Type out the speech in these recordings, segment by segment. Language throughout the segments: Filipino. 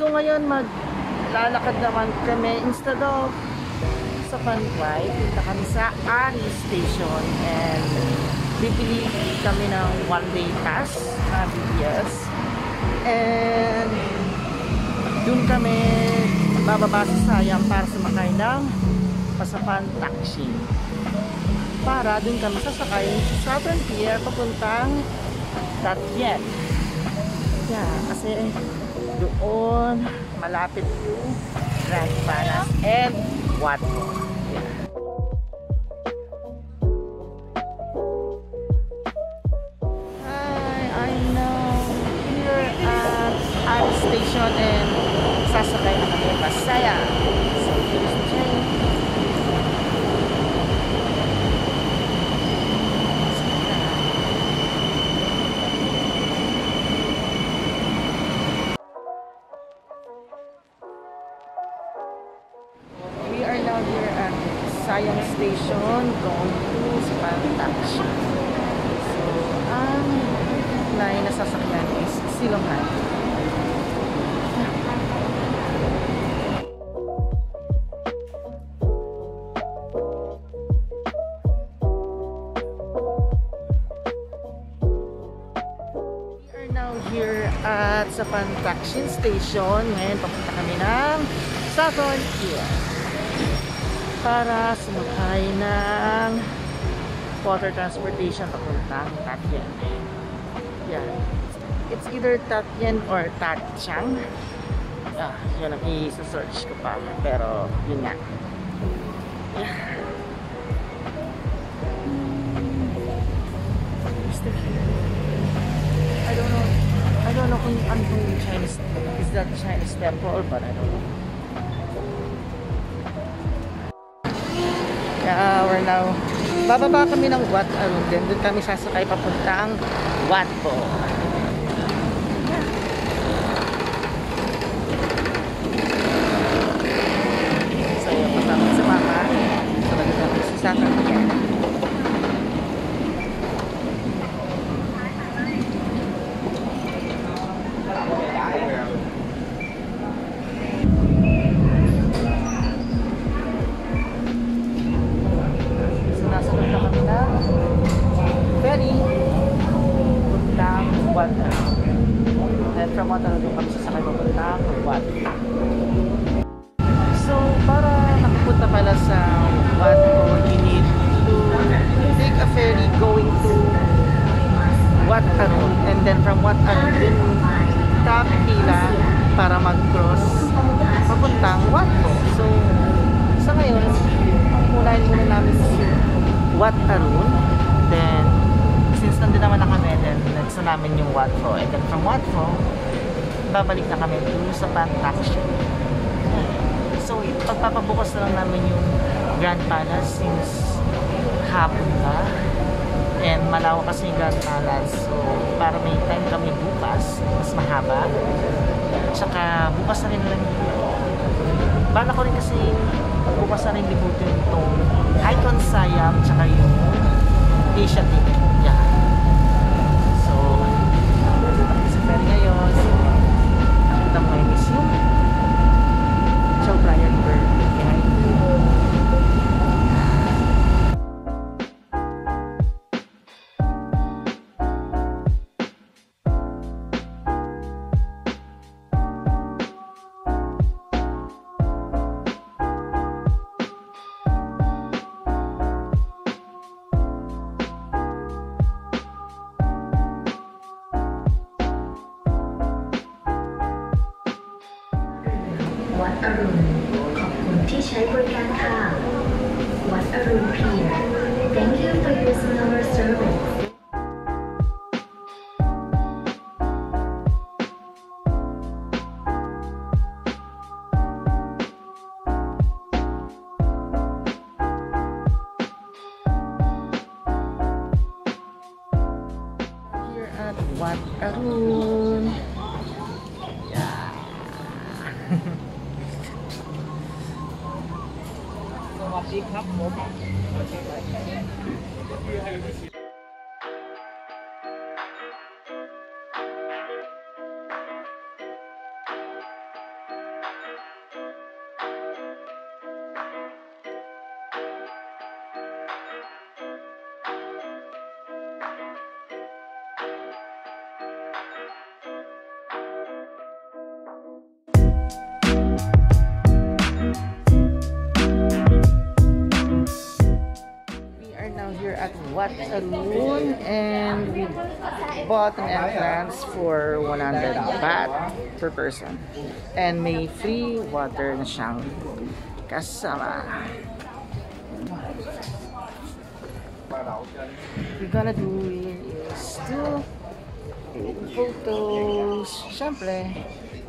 So ngayon maglalakad naman kami instead of sa Panway, punta kami sa Ari Station and bibili kami ng one-day pass na BTS and dun kami bababa sa Sayang para sumakay ng Pasapan Taxi para dun kami sasakay sa Southern Pier papuntang Tatien. Yeah, kasi doon malapit yung Grand Palace and Watfo. Yeah. Hi, I'm now here at Ari Station and sasakay na kami Pasaya. So here's the train. We are now here at Sayang Station going to Sapan Taxi. So ang line na sasakyan is Silongan. Here at Sapan Taxi Station. Ngayon papunta kami ng Southern Pier para sumakay ng water transportation papuntang Tatien. Yeah. It's either Tatien or Tatiang. Yun ang i-search ko pa. Pero yun nga. Yeah. I don't know kung anong Chinese, is that Chinese temple, but I don't know. Yeah, we're now, bababa kami ng Wat Arun, then doon kami sasakay papuntang Watfo. So yun, pasama sa mama, so naganda kami sa Saturday. And from Watfo kami sasakay papunta ng Watfo. So para nakapunta pala sa Watfo, you need to take a ferry going to Wat Arun, and then from Wat Arun din pila para mag-cross papuntang Watfo. So sa ngayon, unahin muna namin si Wat Arun, then since nandun naman na kami, then next na namin yung Watfo, and then from Watfo babalik na kami dun sa Taxi. So pagpapabukas na lang namin yung Grand Palace since hapon na and malawa kasi yung Grand Palace, so para may time kami bukas mas mahaba, tsaka bukas na rin bala ko rin kasi bukas na rin libutin itong Icon Siam tsaka yung Asiatic. Yeah. So, sa ferry ngayon, nakita mo yung miss yung Chow Brian Bird. Wat Arun ขอบคุณที่ใช้บริการค่ะ Wat Arun Pier Thank you for using our service. Here at Wat Arun. Yeah.ครับผม Wat Wat Arun, and we bought an entrance for 100 baht per person. And may free water na siyang kasama. We're gonna do is to take photos. Siyempre,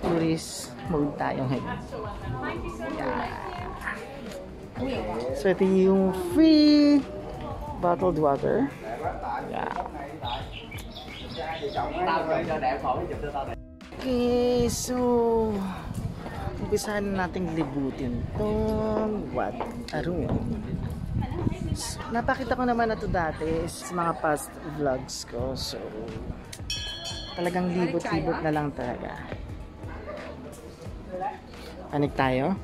tourist mode tayo ngayon. Yeah. So ito yung free bottled water. Yeah. Okay, so umpisahan nating libutin tong Wat Arun. So, napakita ko naman na to dati sa mga past vlogs ko. So talagang libot-libot na lang talaga. Panik tayo.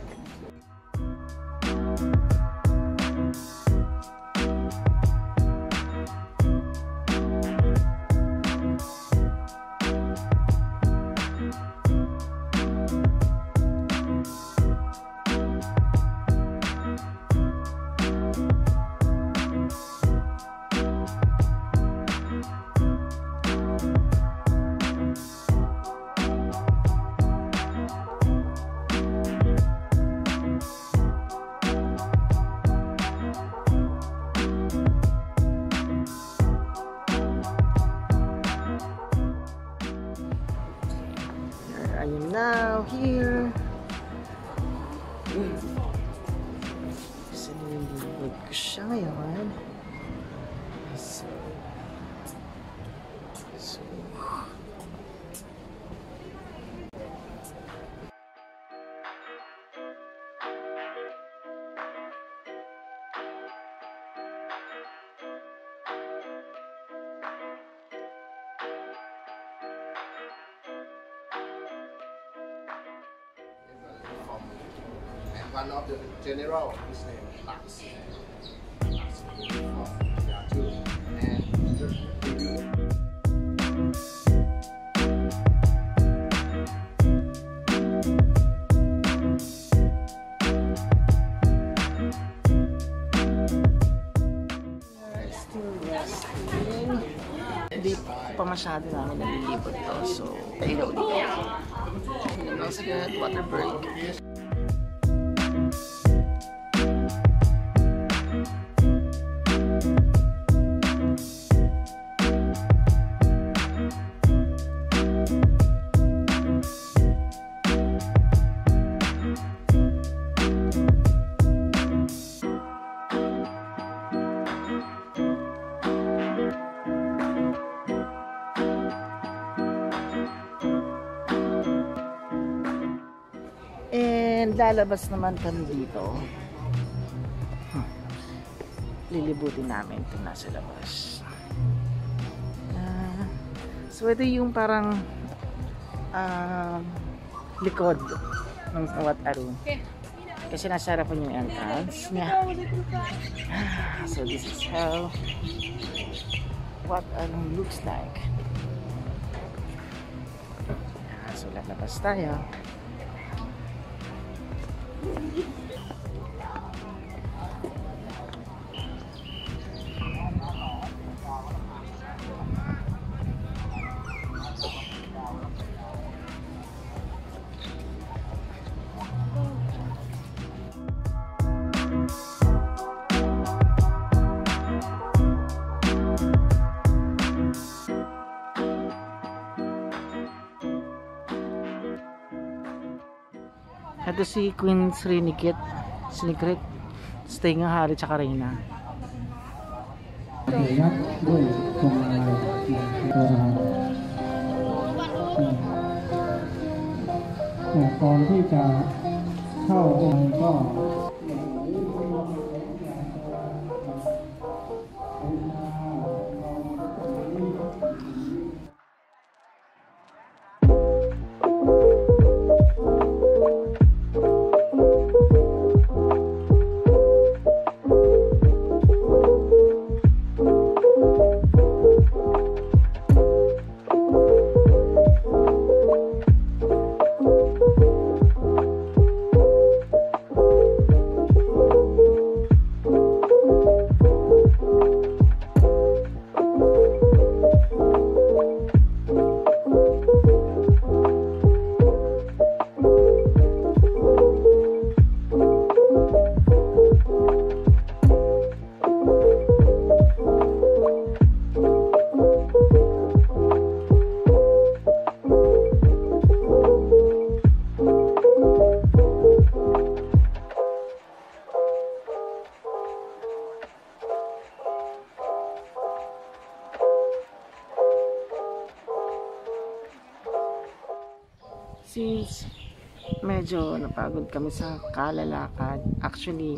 I am now here. Sinilibot ko siya ngayon. So one of the general, his name Lux. still resting. Hindi pa masyado namin nalilibot to. So, ilaw dito. Let's get water break. And lalabas naman kami dito. Lilibutin namin ito nasa labas. So ito yung parang likod ng Wat Arun. Kasi nasa harapan yung entrance niya. So this is how Wat Arun looks like. So lalabas tayo. Ito si Queen Srinikit, stay ng hari tsaka reyna. ยักษ์ด้วยพวงมาลัยก่อนที่จะเข้าองค์ก็ Thank you. since medyo napagod kami sa kalalakad, actually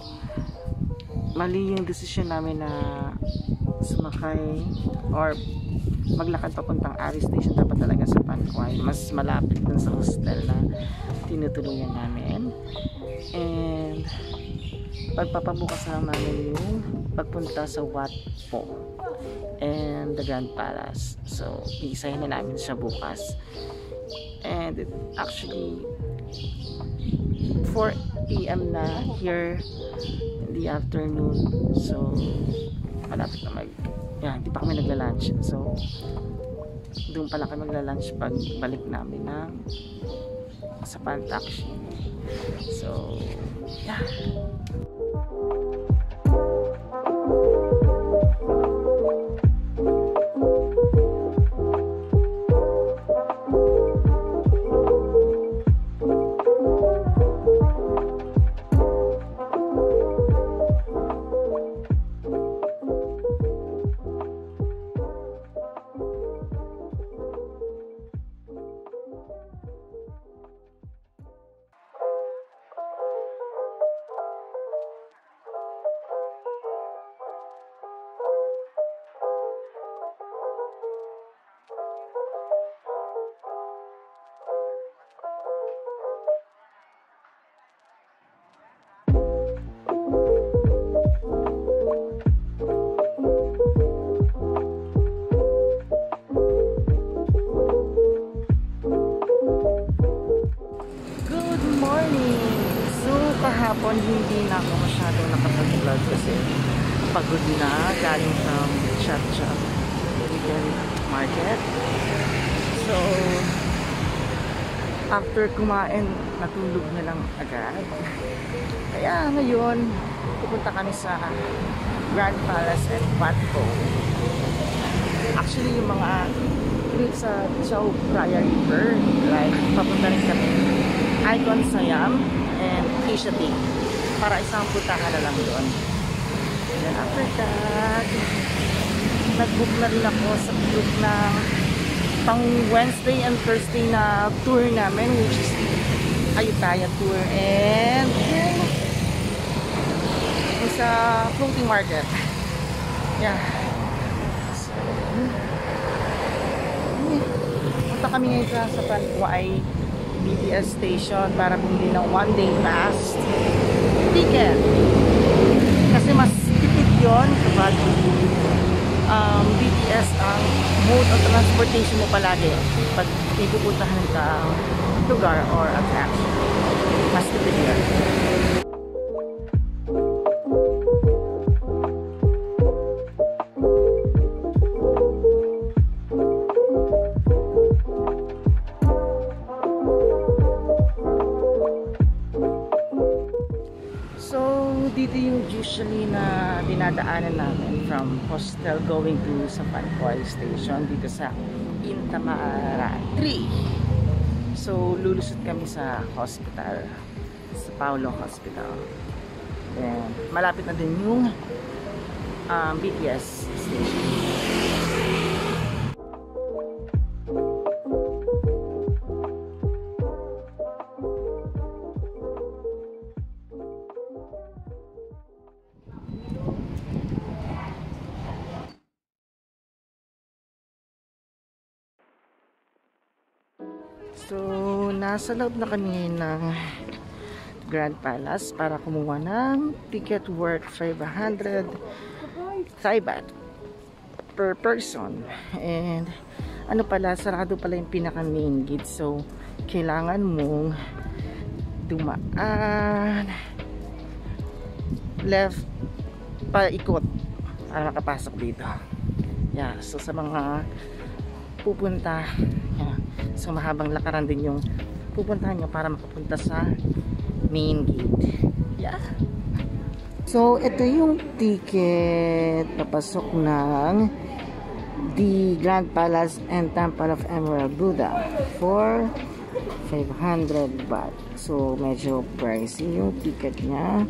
mali yung desisyon namin na sumakay or maglakad papuntang Ari Station. Dapat talaga sa Panquay, mas malapit dun sa hostel na tinutuluyan namin. And pagpapabukas lang namin yung pagpunta sa Wat Po and the Grand Palace. So iisahin na namin siya bukas. And it actually 4 PM na here in the afternoon. So malapit na hindi pa kami nagla-lunch. So doon pala kami magla-lunch pag balik namin ng sa Pantaxi. So yeah. Kahapon hindi na ako masyadong nakapag-vlog kasi pagod na galing from Chacha weekend market. So after kumain, natulog na lang agad. Kaya ngayon pupunta kami sa Grand Palace and Wat Po. Actually yung mga sa Chao Phraya River, like papunta rin kami Icon Siam and Asia Day para isang puntahan na lang doon. Then after that, nag-book na rin ako sa group ng pang Wednesday and Thursday na tour namin, which is Ayutthaya tour and sa floating market. Yeah. So, punta kami ngayon sa Panquay BTS station para bumili ng one-day pass ticket. Kasi mas tipid yun kapag BTS ang mode of transportation mo palagi pag ipupuntahan ka lugar or attraction. Mas tipid yun. Dito yung usually na dinadaanan namin from hostel going to sa Panquay station dito sa Intamara 3. So lulusot kami sa hospital, sa Paulo Hospital. And malapit na din yung BTS station. So, nasa loob na kami ng Grand Palace para kumuha ng ticket worth 500 Thai baht per person. And ano pala, sarado pala yung pinaka main gate. So, kailangan mong dumaan left paikot para makapasok dito. Yeah, so sa mga pupunta, yeah, so mahabang lakaran din yung pupuntahan nyo para makapunta sa main gate. Yeah. So ito yung ticket papasok ng the Grand Palace and Temple of Emerald Buddha for 500 baht. So medyo pricey yung ticket niya.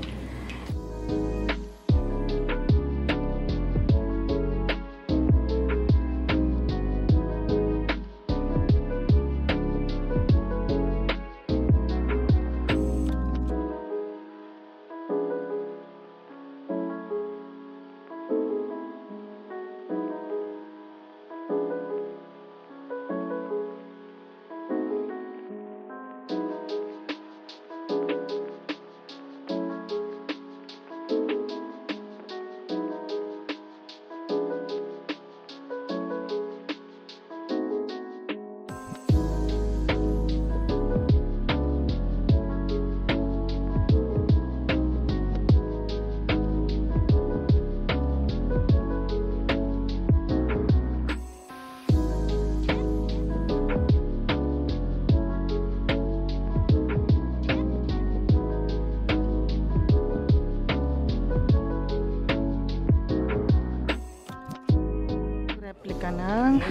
replika ng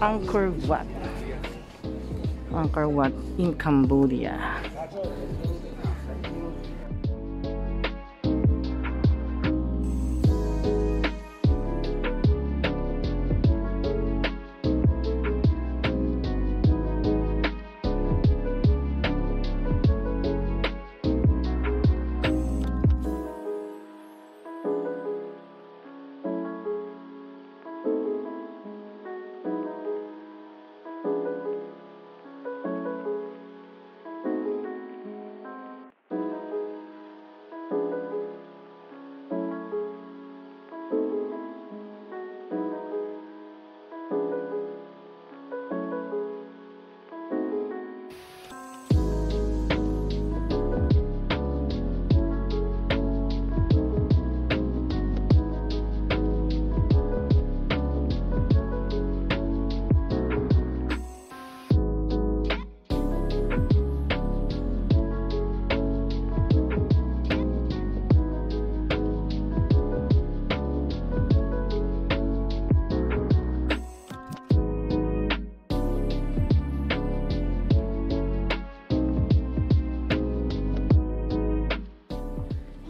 Angkor Wat. Angkor Wat in Cambodia.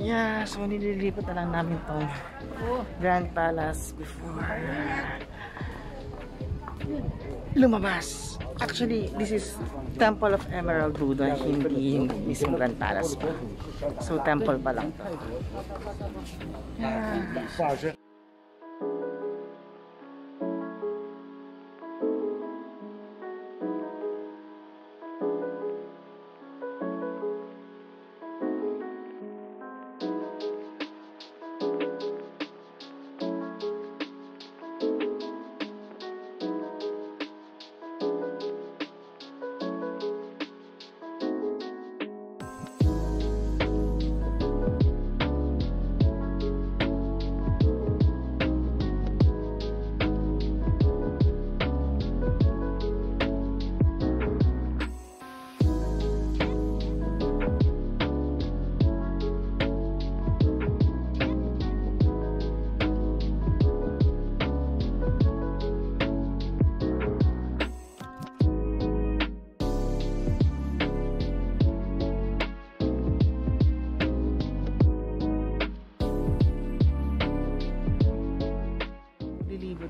Yeah, so nililipat na lang namin tong Grand Palace before lumabas. Actually, this is Temple of Emerald Buddha, hindi yung mismo Grand Palace pa. So, temple pa lang to. Yeah.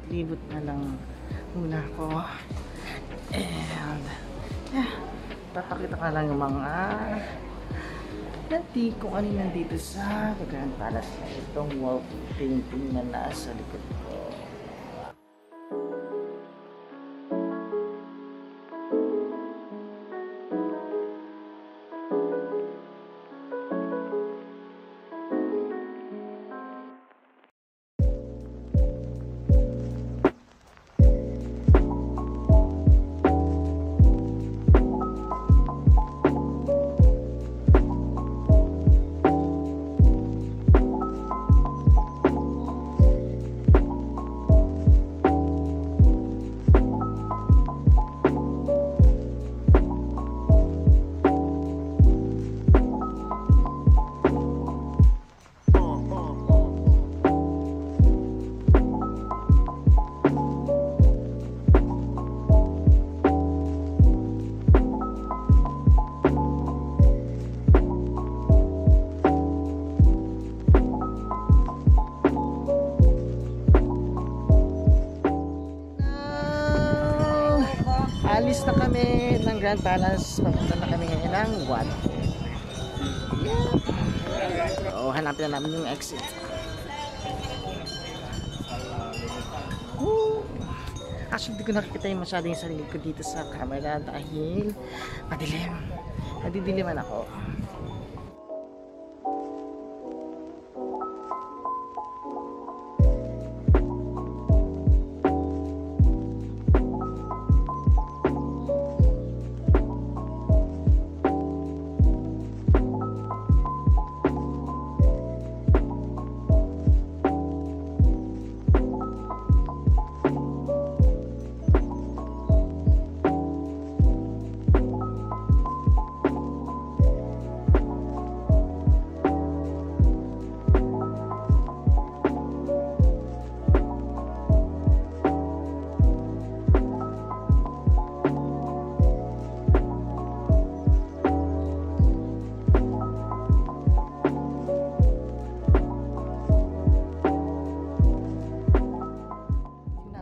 Libot na lang muna ako and yeah, papakita ka lang yung mga kung ano nandito sa Grand Palace na itong wall painting na nasa likod ko. Alis na kami ng Grand Palace. Papunta na kami ngayon ng Wat. Yeah. So, hanapin na namin yung exit. Woo! Actually, hindi ko nakikita yung masyado yung sarili ko dito sa camera dahil madilim. Nadidiliman ako.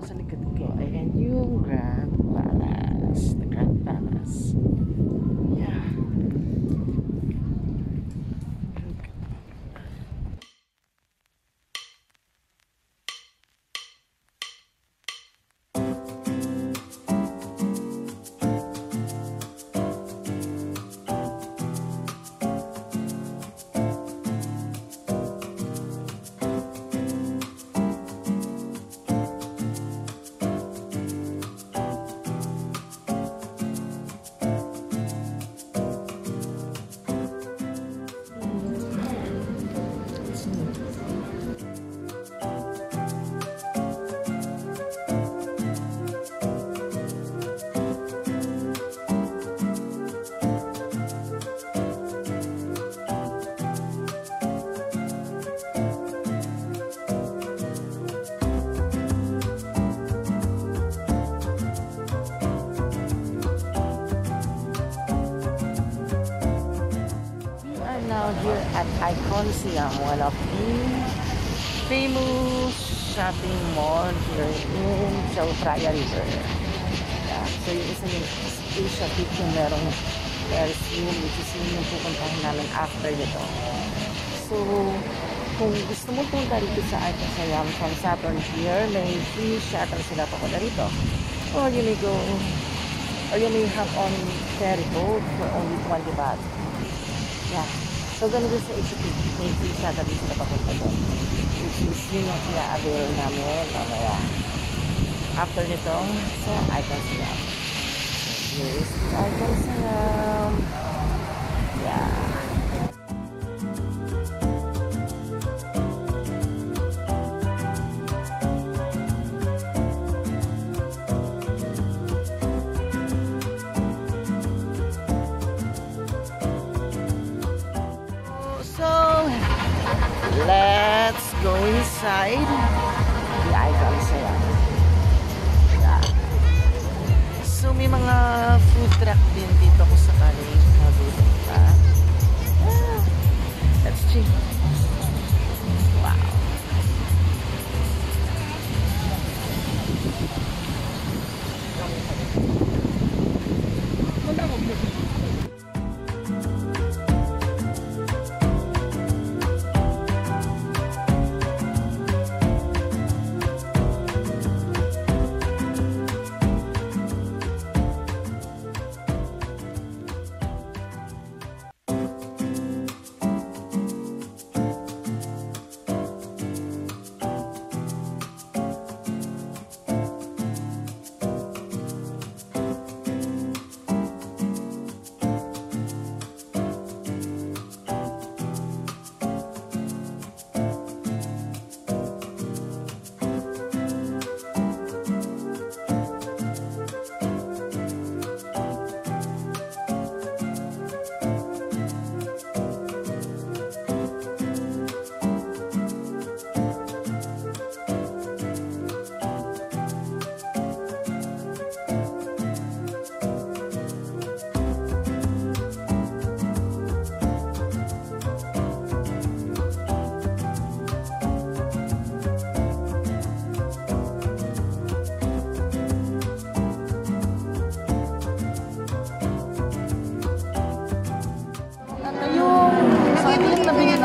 sa likod ko, ayan yung Grand Palace. The Grand Palace. Yeah. Now here at Iconsiam, one of the famous shopping mall here in Chautraya River. Yeah, so yung isa yung Asia Peak yung merong Ferris wheel, which is yung pupuntahan namin after nito. So, kung gusto mo punta dito sa Iconsiam from Saturn Pier, may free shuttle sila papunta dito. Or you may go, or you may hop on ferry boat for only 20 baht. Yeah. So, ganun sa Asia Peak, may free shuttle dito na papunta doon. Which is yun yung i-avail namin mamaya. After nitong sa Iconsiam. So, here is the Iconsiam. Yeah. Let's go inside the Iconsiam. Yeah. So may mga food truck din dito kung sakaling mabupunta. Yeah. Let's check. Wow.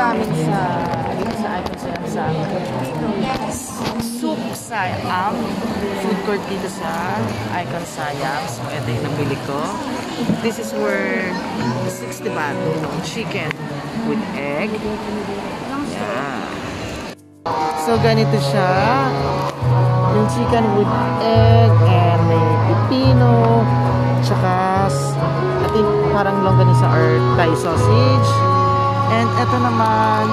Namin sa Iconsiam sa Soup Siam food court dito sa Iconsiam. So ito yung nabili ko. This is where 60 baht chicken with egg. Yeah. So ganito siya. Yung chicken with egg and may pipino, tsaka I think parang longganisa or Thai sausage. And ito naman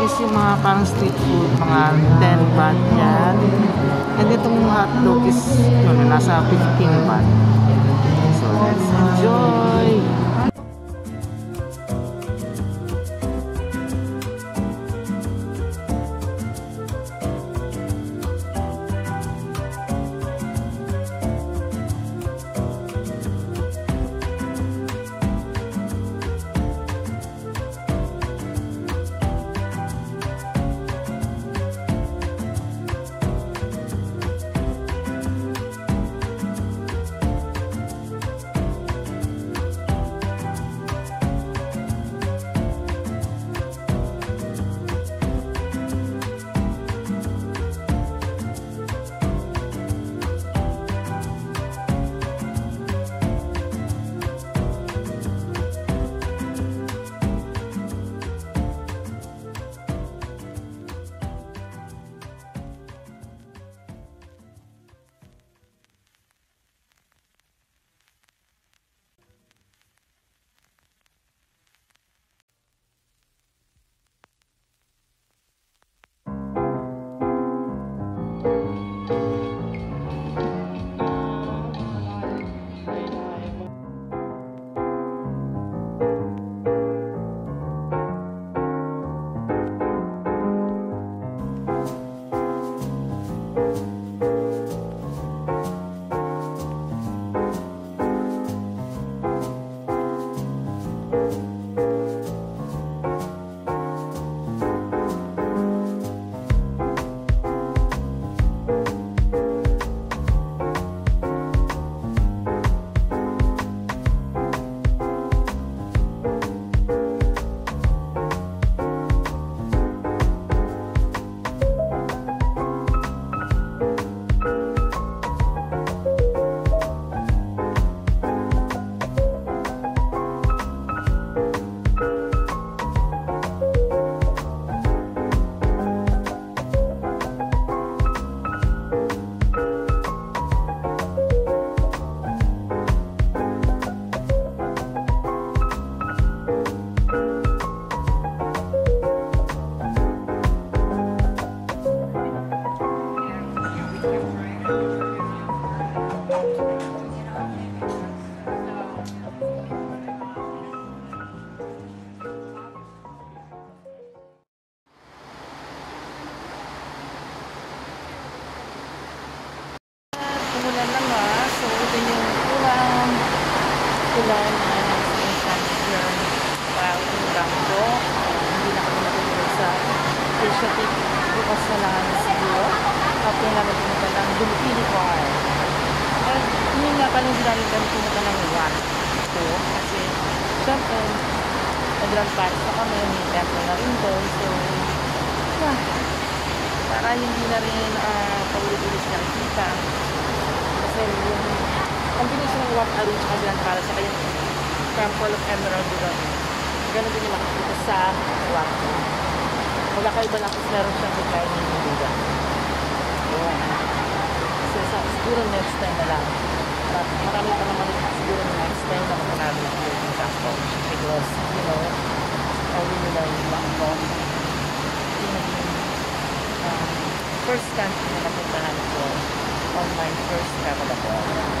is yung mga parang street food, mga 10 baht yan. And itong hotdog is nasa 15 baht. So let's enjoy! Umulan na nga. So, ito yung ulan na nag-sunshine while in Bangko. Hindi na kami natulog sa Asiatic. Bukas na lang siguro. After namin pumunta ng Dumipili Park. And yun nga pala hindi namin kami pumunta ng Wat. So, kasi syempre, nag-grand party na kami. May temple na rin doon. So, yeah. Para hindi na rin paulit-ulit nakikita. Kasi yung combination ng Wat Arun at Grand Palace sa yung Temple of Emerald doon. Ganun din yung makikita sa Wat. Wala kaiba lang kasi meron siyang reclining Buddha. Yun. So, siguro next time na lang. Marami pa naman siguro next time na mapunado yung Bangkok. Because, you know, I really love Bangkok. First country na napuntahan ko on my first travel abroad.